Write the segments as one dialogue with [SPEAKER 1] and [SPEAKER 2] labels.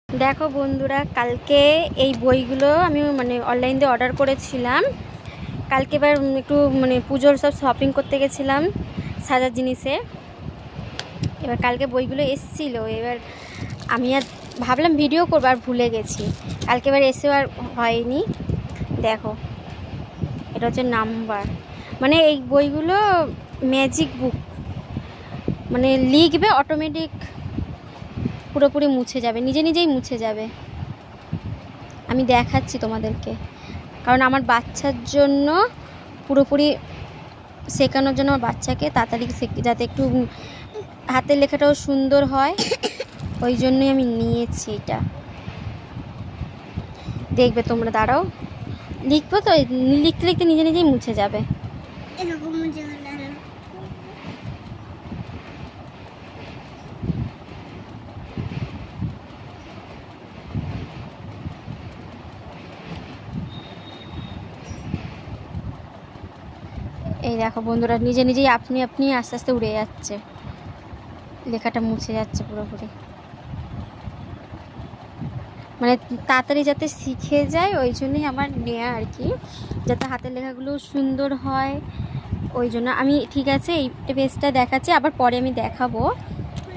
[SPEAKER 1] দেখো বন্ধুরা, কালকে এই বইগুলো আমি অনলাইন দিয়ে অর্ডার করেছিলাম। কালকে এবার একটু পুজোর সব শপিং করতে গেছিলাম সাজার জিনিসে। এবার কালকে বইগুলো এসেছিলো, এবার আমি আর ভাবলাম ভিডিও করবো আর ভুলে গেছি। কালকে এবার এসেও আর হয়নি। দেখো, এটা হচ্ছে নাম্বার, এই বইগুলো ম্যাজিক বুক, লিখবে অটোমেটিক পুরোপুরি মুছে যাবে, নিজে নিজেই মুছে যাবে। আমি দেখাচ্ছি তোমাদেরকে, কারণ আমার বাচ্চার জন্য পুরোপুরি শেখানোর জন্য, আমার বাচ্চাকে তাড়াতাড়ি যাতে একটু হাতের লেখাটাও সুন্দর হয়, ওই জন্যই আমি নিয়েছি এটা। দেখবে তোমরা, দাঁড়াও, লিখবো তো, লিখতে লিখতে নিজে নিজেই মুছে যাবে। এই দেখো বন্ধুরা, নিজে নিজেই আপনি আপনি আস্তে আস্তে উড়ে যাচ্ছে, লেখাটা মুছে যাচ্ছে পুরোপুরি। তাড়াতাড়ি যাতে শিখে যায়, ওই জন্যই আমার নেওয়া আর কি, যাতে হাতের লেখাগুলো সুন্দর হয়। ওই জন্য আমি, ঠিক আছে, এই পেজটা দেখাচ্ছি, আবার পরে আমি দেখাবো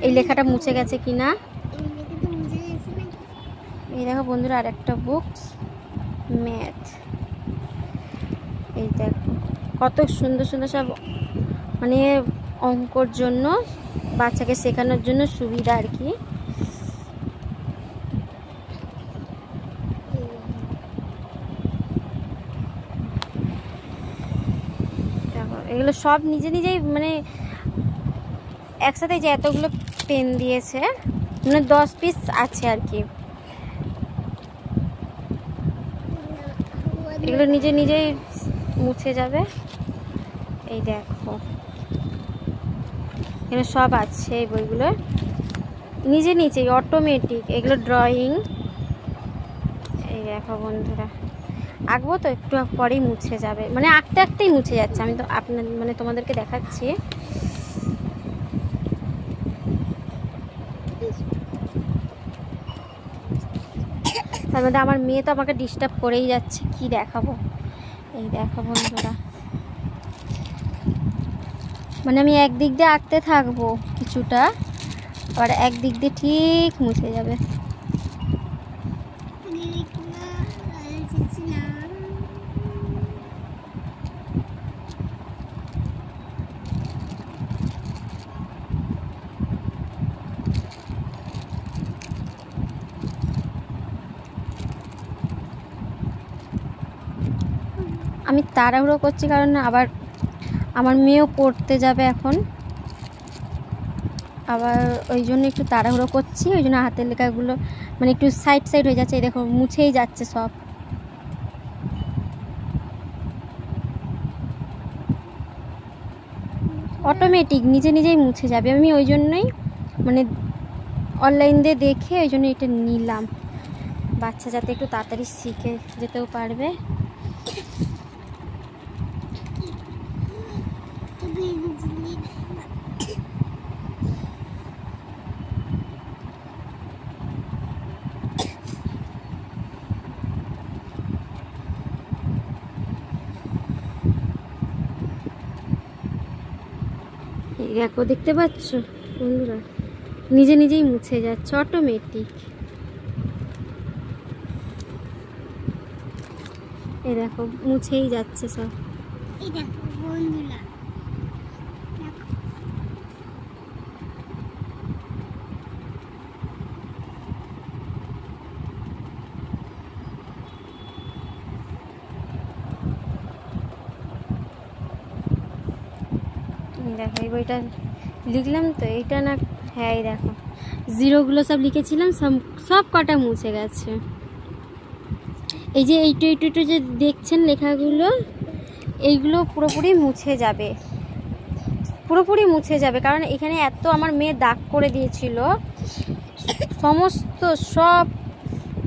[SPEAKER 1] এই লেখাটা মুছে গেছে কি না। এই দেখো বন্ধুরা, আর একটা বুকস ম্যাথ। এই দেখো কত সুন্দর সুন্দর সব, অঙ্কর জন্য, বাচ্চাকে শেখানোর জন্য সুবিধা আর কি। দেখো, এগুলো সব নিজে নিজেই একসাথে যে এতগুলো পেন দিয়েছে, 10 পিস আছে আর কি। এগুলো নিজে নিজেই মুছে যাবে। এই দেখো, এখানে সব আছে, এই বইগুলো নিজে নিজেই অটোমেটিক, এগুলো ড্রয়িং। এই দেখো বন্ধুরা, আঁকবো তো একটু পরেই মুছে যাবে, আঁকতে আঁকতেই মুছে যাচ্ছে। আমি তো আপনার তোমাদেরকে দেখাচ্ছি। তার মধ্যে আমার মেয়ে তো আমাকে ডিস্টার্ব করেই যাচ্ছে, কি দেখাবো। এই দেখো বন্ধুরা, আমি একদিক দিয়ে আঁকতে থাকবো কিছুটা, আবার একদিক দিয়ে ঠিক মুছে যাবে। আমি তাড়াহুড়ো করছি, কারণ আবার আমার মেয়েও পড়তে যাবে এখন, আবার ওই জন্য একটু তাড়াহুড়ো করছি। ওই জন্য হাতের লেখাগুলো একটু সাইড সাইড হয়ে যাচ্ছে। এই দেখো, মুছেই যাচ্ছে সব। অটোমেটিক নিজে নিজেই মুছে যাবে। আমি ওই জন্যই অনলাইন দিয়ে দেখে ওই জন্য এটা নিলাম, বাচ্চা যাতে একটু তাড়াতাড়ি শিখে যেতেও পারবে। দেখো, দেখতে পাচ্ছ বন্ধুরা, নিজে নিজেই মুছে যাচ্ছে অটোমেটিক। এই দেখো, মুছেই যাচ্ছে সব। এই দেখো বন্ধুরা, দেখো এই বইটা লিখলাম তো, এইটা না, হ্যাঁ এই দেখো জিরোগুলো সব লিখেছিলাম, সব কটা মুছে গেছে। এই যে এইটু এইটু এইটু যে দেখছেন লেখাগুলো, এইগুলো পুরোপুরি মুছে যাবে, পুরোপুরি মুছে যাবে। কারণ এখানে এত আমার মেয়ে দাগ করে দিয়েছিল, সমস্ত সব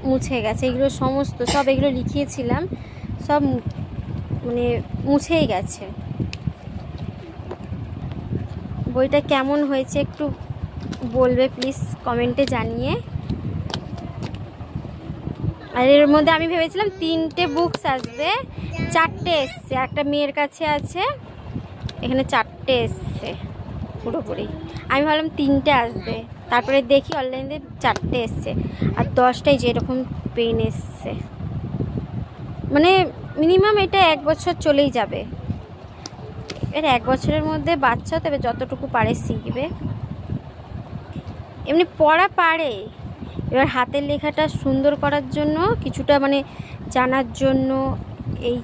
[SPEAKER 1] মুছে গেছে। এগুলো সমস্ত সব, এগুলো লিখিয়েছিলাম সব, মুছেই গেছে। বইটা কেমন হয়েছে একটু বলবে প্লিজ কমেন্টে জানিয়ে। আর এর মধ্যে আমি ভেবেছিলাম 3টে বুকস আসবে, 4টে এসছে। একটা মেয়ের কাছে আছে, এখানে 4টে এসছে পুরোপুরি। আমি ভাবলাম 3টে আসবে, তারপরে দেখি অনলাইনে 4টে এসছে। আর 10টাই যেরকম পেন এসছে, মানে মিনিমাম এটা 1 বছর চলেই যাবে। এর 1 বছরের মধ্যে বাচ্চা তবে যতটুকু পারে শিখবে, এমনি পড়া পারে। এবার হাতের লেখাটা সুন্দর করার জন্য কিছুটা মানে জানার জন্য, এই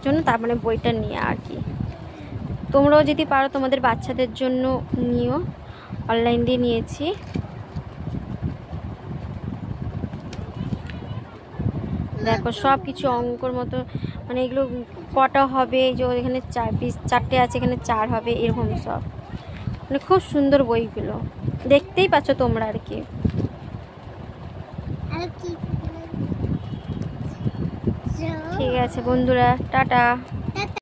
[SPEAKER 1] জন্য তার মানে বইটা নিয়ে আর কি। তোমরাও যদি পারো তোমাদের বাচ্চাদের জন্য নিও, অনলাইন দিয়ে নিয়েছি। দেখো সব কিছু অঙ্কর মতো, মানে এগুলো কটা হবে, এই যে এখানে 4টে আছে, এখানে 4 হবে, এরকম সব। মানে খুব সুন্দর বইগুলো, দেখতেই পাচ্ছ তোমরা আর কি। ঠিক আছে বন্ধুরা, টাটা।